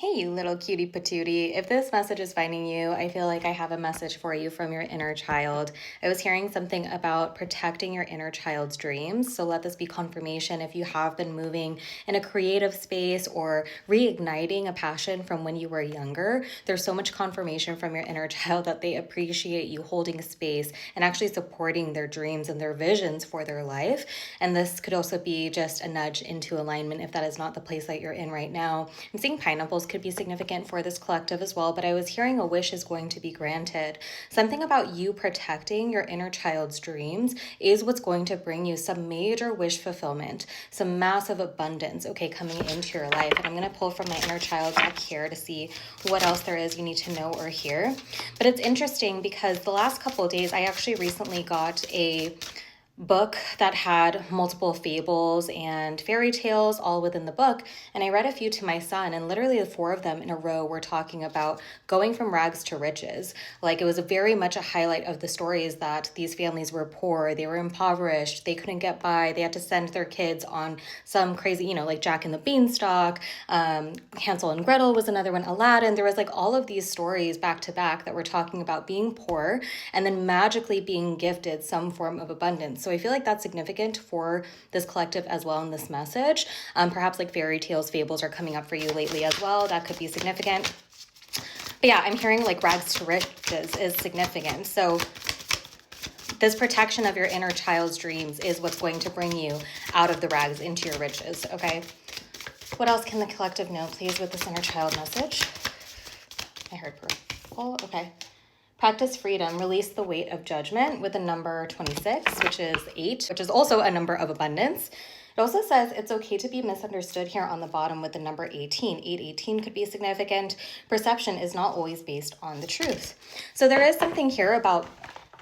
Hey, you little cutie patootie. If this message is finding you, I feel like I have a message for you from your inner child. I was hearing something about protecting your inner child's dreams. So let this be confirmation if you have been moving in a creative space or reigniting a passion from when you were younger. There's so much confirmation from your inner child that they appreciate you holding space and actually supporting their dreams and their visions for their life. And this could also be just a nudge into alignment if that is not the place that you're in right now. I'm seeing pineapples could be significant for this collective as well, but I was hearing a wish is going to be granted. Something about you protecting your inner child's dreams is what's going to bring you some major wish fulfillment, some massive abundance, okay, coming into your life. And I'm going to pull from my inner child deck here to see what else there is you need to know or hear. But it's interesting because the last couple of days, I actually recently got a book that had multiple fables and fairy tales all within the book. And I read a few to my son, and literally the four of them in a row were talking about going from rags to riches. Like it was very much a highlight of the stories that these families were poor, they were impoverished, they couldn't get by, they had to send their kids on some crazy, like Jack and the Beanstalk, Hansel and Gretel was another one, Aladdin. There was like all of these stories back to back that were talking about being poor and then magically being gifted some form of abundance. So I feel like that's significant for this collective as well in this message. Perhaps like fairy tales, fables are coming up for you lately as well. That could be significant. But yeah, I'm hearing like rags to riches is significant. So this protection of your inner child's dreams is what's going to bring you out of the rags into your riches, okay? What else can the collective know, please, with this inner child message? I heard purple, okay. Practice freedom, release the weight of judgment with the number 26, which is 8, which is also a number of abundance. It also says it's okay to be misunderstood here on the bottom with the number 18. 818 could be significant. Perception is not always based on the truth. So there is something here about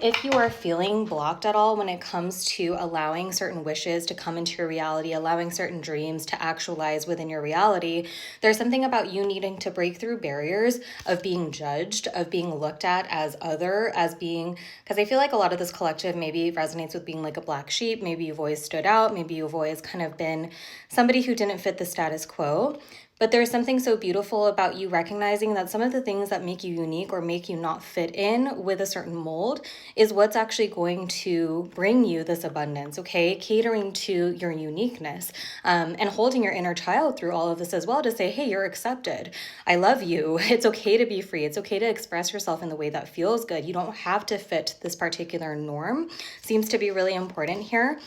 if you are feeling blocked at all when it comes to allowing certain wishes to come into your reality, allowing certain dreams to actualize within your reality, there's something about you needing to break through barriers of being judged, of being looked at as other, as being, because I feel like a lot of this collective maybe resonates with being like a black sheep. Maybe you've always stood out. Maybe you've always kind of been somebody who didn't fit the status quo. But there's something so beautiful about you recognizing that some of the things that make you unique or make you not fit in with a certain mold is what's actually going to bring you this abundance, okay? Catering to your uniqueness, and holding your inner child through all of this as well to say, hey, you're accepted. I love you. It's okay to be free. It's okay to express yourself in the way that feels good. You don't have to fit this particular norm. Seems to be really important here.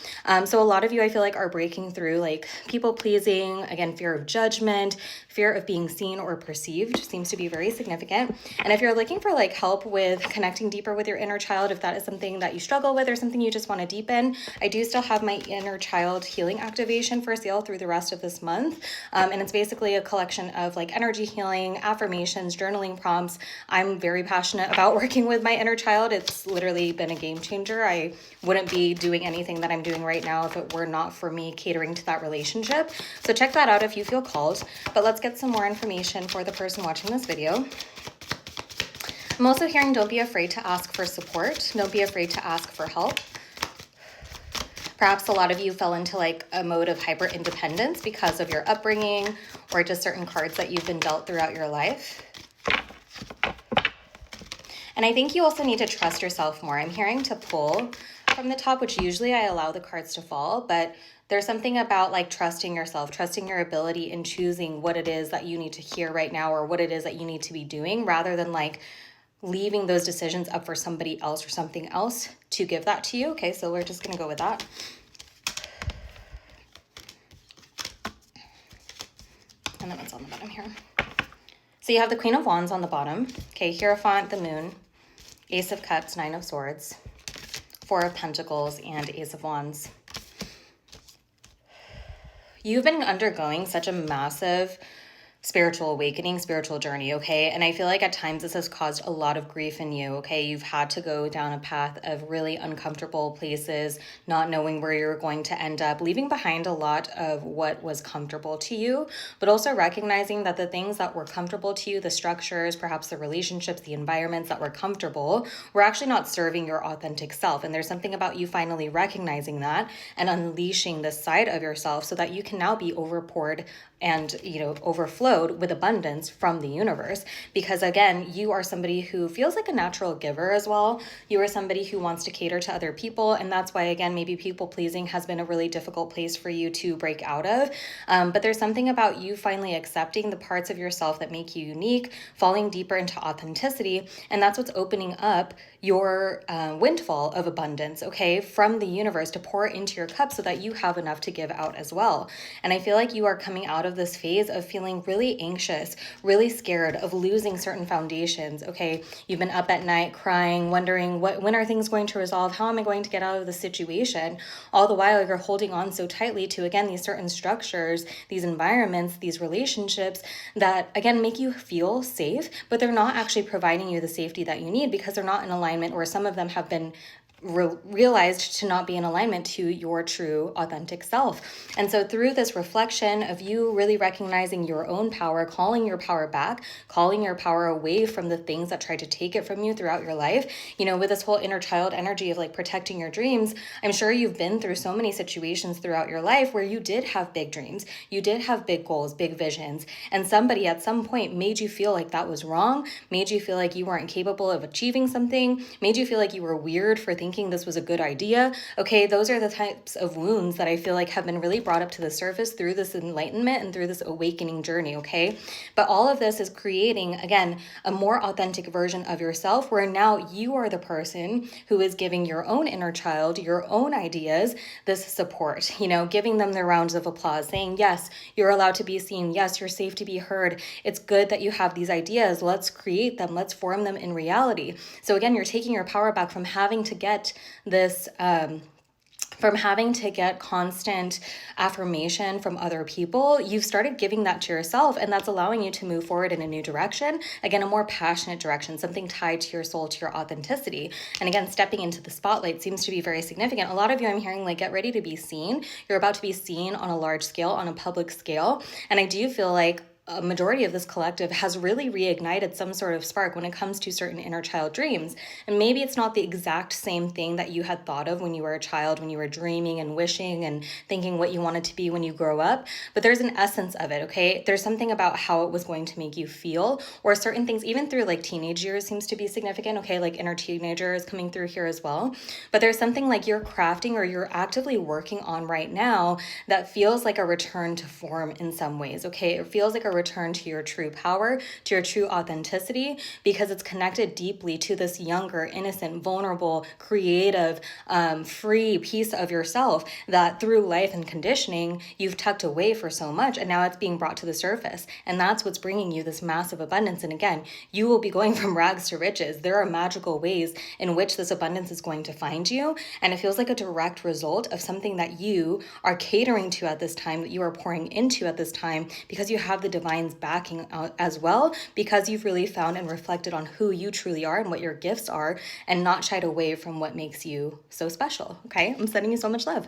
So a lot of you, I feel like, are breaking through like people pleasing, again, fear of judgment, fear of being seen or perceived seems to be very significant. And if you're looking for like help with connecting deeper with your inner child, if that is something that you struggle with or something you just want to deepen, I do still have my inner child healing activation for sale through the rest of this month. And it's basically a collection of like energy healing, affirmations, journaling prompts. I'm very passionate about working with my inner child. It's literally been a game changer. I wouldn't be doing anything that I'm doing right now if it were not for me catering to that relationship. So check that out if you feel called. But let's get some more information for the person watching this video. I'm also hearing don't be afraid to ask for support. Don't be afraid to ask for help. Perhaps a lot of you fell into like a mode of hyper independence because of your upbringing or just certain cards that you've been dealt throughout your life. And I think you also need to trust yourself more. I'm hearing to pull from the top, which usually I allow the cards to fall, but there's something about like trusting yourself, trusting your ability in choosing what it is that you need to hear right now or what it is that you need to be doing rather than like leaving those decisions up for somebody else or something else to give that to you. Okay, so we're just going to go with that. And then what's on the bottom here? So you have the Queen of Wands on the bottom. Okay, Hierophant, the Moon, Ace of Cups, Nine of Swords, Four of Pentacles, and Ace of Wands. You've been undergoing such a massive spiritual awakening, spiritual journey, okay? And I feel like at times this has caused a lot of grief in you, okay? You've had to go down a path of really uncomfortable places, not knowing where you're going to end up, leaving behind a lot of what was comfortable to you, but also recognizing that the things that were comfortable to you, the structures, perhaps the relationships, the environments that were comfortable, were actually not serving your authentic self. And there's something about you finally recognizing that and unleashing this side of yourself so that you can now be overpoured and overflowed with abundance from the universe, because again, you are somebody who feels like a natural giver as well. You are somebody who wants to cater to other people, and that's why, again, maybe people pleasing has been a really difficult place for you to break out of. But there's something about you finally accepting the parts of yourself that make you unique, falling deeper into authenticity, and that's what's opening up your windfall of abundance, okay, from the universe to pour into your cup so that you have enough to give out as well. And I feel like you are coming out of this phase of feeling really anxious, really scared of losing certain foundations, okay? You've been up at night crying, wondering when are things going to resolve? How am I going to get out of the situation? All the while you're holding on so tightly to, again, these certain structures, these environments, these relationships that, again, make you feel safe, but they're not actually providing you the safety that you need because they're not in alignment, or some of them have been realized to not be in alignment to your true authentic self. And so through this reflection of you really recognizing your own power, calling your power back, calling your power away from the things that try to take it from you throughout your life, with this whole inner child energy of like protecting your dreams, I'm sure you've been through so many situations throughout your life where you did have big dreams, you did have big goals, big visions, and somebody at some point made you feel like that was wrong, made you feel like you weren't capable of achieving something, made you feel like you were weird for thinking this was a good idea. Okay, those are the types of wounds that I feel like have been really brought up to the surface through this enlightenment and through this awakening journey, okay? But all of this is creating, again, a more authentic version of yourself where now you are the person who is giving your own inner child, your own ideas, this support, giving them the rounds of applause, saying, yes, you're allowed to be seen. Yes, you're safe to be heard. It's good that you have these ideas. Let's create them. Let's form them in reality. So again, you're taking your power back from having to get this from having to get constant affirmation from other people. You've started giving that to yourself, and that's allowing you to move forward in a new direction, again, a more passionate direction, something tied to your soul, to your authenticity. And again, stepping into the spotlight seems to be very significant. A lot of you, I'm hearing, like, get ready to be seen. You're about to be seen on a large scale, on a public scale, and I do feel like a majority of this collective has really reignited some sort of spark when it comes to certain inner child dreams. And maybe it's not the exact same thing that you had thought of when you were a child, when you were dreaming and wishing and thinking what you wanted to be when you grow up, but there's an essence of it, okay? There's something about how it was going to make you feel, or certain things, even through like teenage years seems to be significant, okay? Like inner teenager is coming through here as well. But there's something like you're crafting or you're actively working on right now that feels like a return to form in some ways, okay? It feels like a return to your true power, to your true authenticity, because it's connected deeply to this younger, innocent, vulnerable, creative, free piece of yourself that through life and conditioning, you've tucked away for so much, and now it's being brought to the surface. And that's what's bringing you this massive abundance. And again, you will be going from rags to riches. There are magical ways in which this abundance is going to find you, and it feels like a direct result of something that you are catering to at this time, that you are pouring into at this time, because you have the divine's backing out as well, because you've really found and reflected on who you truly are and what your gifts are, and not shied away from what makes you so special. Okay, I'm sending you so much love.